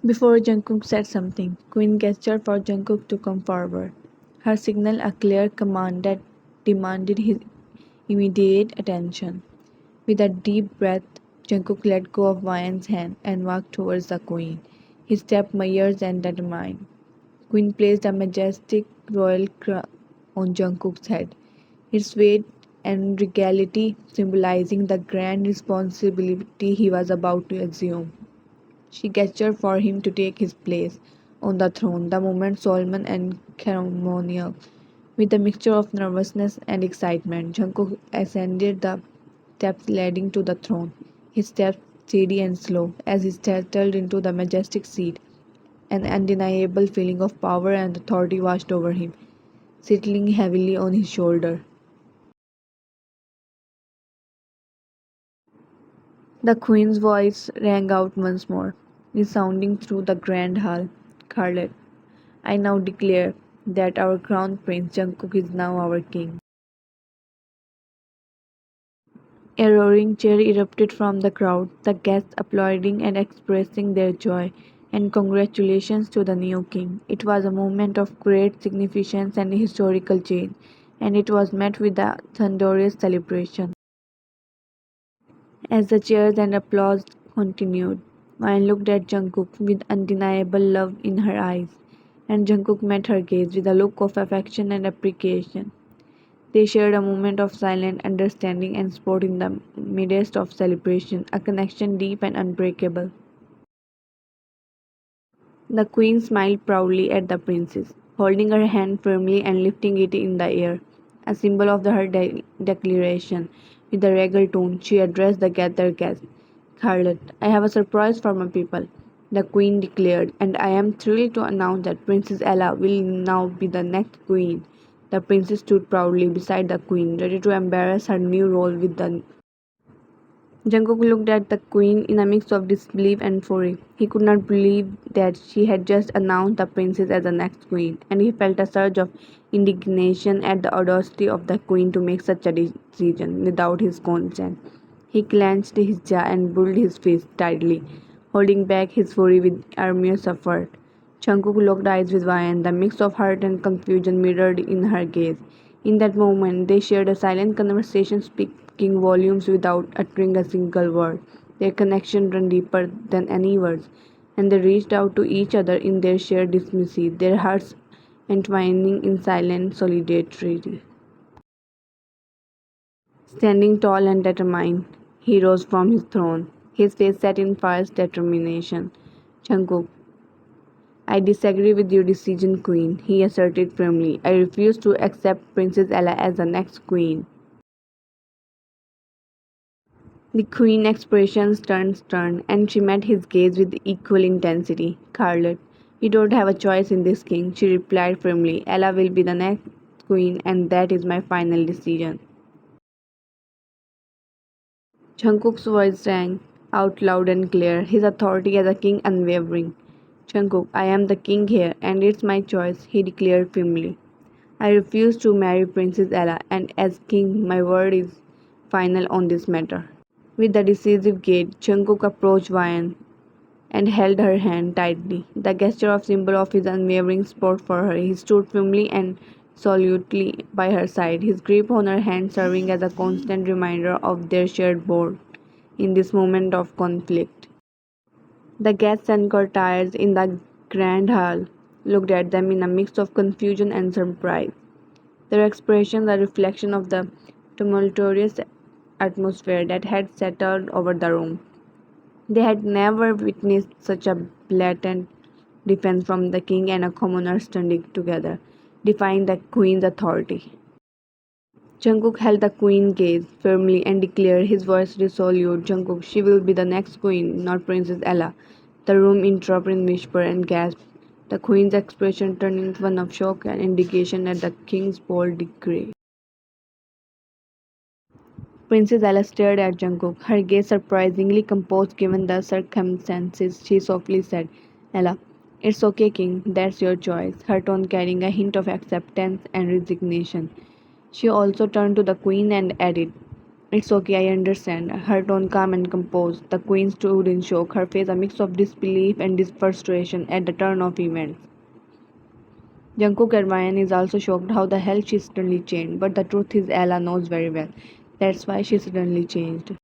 Before Jungkook said something, Queen gestured for Jungkook to come forward. Her signal a clear command that demanded his immediate attention. With a deep breath, Jungkook let go of Ryan's hand and walked towards the Queen, his step measured and determined. Queen placed a majestic royal crown on Jungkook's head, its weight and regality symbolizing the grand responsibility he was about to assume. She gestured for him to take his place on the throne, the moment solemn and ceremonial. With a mixture of nervousness and excitement, Jungkook ascended the steps leading to the throne, his steps steady and slow as he settled into the majestic seat. An undeniable feeling of power and authority washed over him, settling heavily on his shoulder. The Queen's voice rang out once more, resounding through the grand hall. Scarlet, I now declare that our crown prince Jungkook is now our king. A roaring cheer erupted from the crowd, the guests applauding and expressing their joy and congratulations to the new king. It was a moment of great significance and historical change, and it was met with a thunderous celebration. As the cheers and applause continued, Ryan looked at Jungkook with undeniable love in her eyes, and Jungkook met her gaze with a look of affection and appreciation. They shared a moment of silent understanding and sport in the midst of celebration, a connection deep and unbreakable. The queen smiled proudly at the princess, holding her hand firmly and lifting it in the air, a symbol of her declaration. With a regal tone, she addressed the gathered guests. Scarlet, I have a surprise for my people, the queen declared, and I am thrilled to announce that Princess Ella will now be the next queen. The princess stood proudly beside the queen, ready to embrace her new role with the Jungkook looked at the queen in a mix of disbelief and fury. He could not believe that she had just announced the princess as the next queen, and he felt a surge of indignation at the audacity of the queen to make such a decision without his consent. He clenched his jaw and pulled his fist tightly, holding back his fury with enormous effort. Jungkook locked eyes with Ryan, the mix of hurt and confusion mirrored in her gaze. In that moment, they shared a silent conversation, speaking volumes without uttering a single word. Their connection ran deeper than any words, and they reached out to each other in their shared intimacy, their hearts entwining in silent solidarity. Standing tall and determined, he rose from his throne, his face set in fierce determination. Jungkook, I disagree with your decision, Queen, he asserted firmly. I refuse to accept Princess Ella as the next queen. The Queen's expression turned stern, and she met his gaze with equal intensity. Scarlet, you don't have a choice in this, King, she replied firmly. Ella will be the next queen, and that is my final decision. Jungkook's voice rang out loud and clear, his authority as a king unwavering. Jungkook, I am the king here, and it's my choice, he declared firmly. I refuse to marry Princess Ella, and as king, my word is final on this matter. With a decisive gait, Jungkook approached Ryan and held her hand tightly, the gesture of symbol of his unwavering support for her. He stood firmly and resolutely by her side, his grip on her hand serving as a constant reminder of their shared bond in this moment of conflict. The guests and courtiers in the grand hall looked at them in a mix of confusion and surprise, their expressions a reflection of the tumultuous atmosphere that had settled over the room. They had never witnessed such a blatant defense from the king and a commoner standing together, defying the queen's authority. Jungkook held the queen's gaze firmly and declared, his voice resolute, Jungkook, she will be the next queen, not Princess Ella. The room interrupted in whisper and gasp. The queen's expression turned into one of shock and indignation at the king's bold decree. Princess Ella stared at Jungkook, her gaze surprisingly composed given the circumstances. She softly said, Ella, it's okay, King, that's your choice, her tone carrying a hint of acceptance and resignation. She also turned to the queen and added, It's okay, I understand. Her tone calm and composed. The queen stood in shock, her face a mix of disbelief and frustration at the turn of events. Jungkook Hermione is also shocked how the hell she suddenly changed, but the truth is Ella knows very well. That's why she suddenly changed.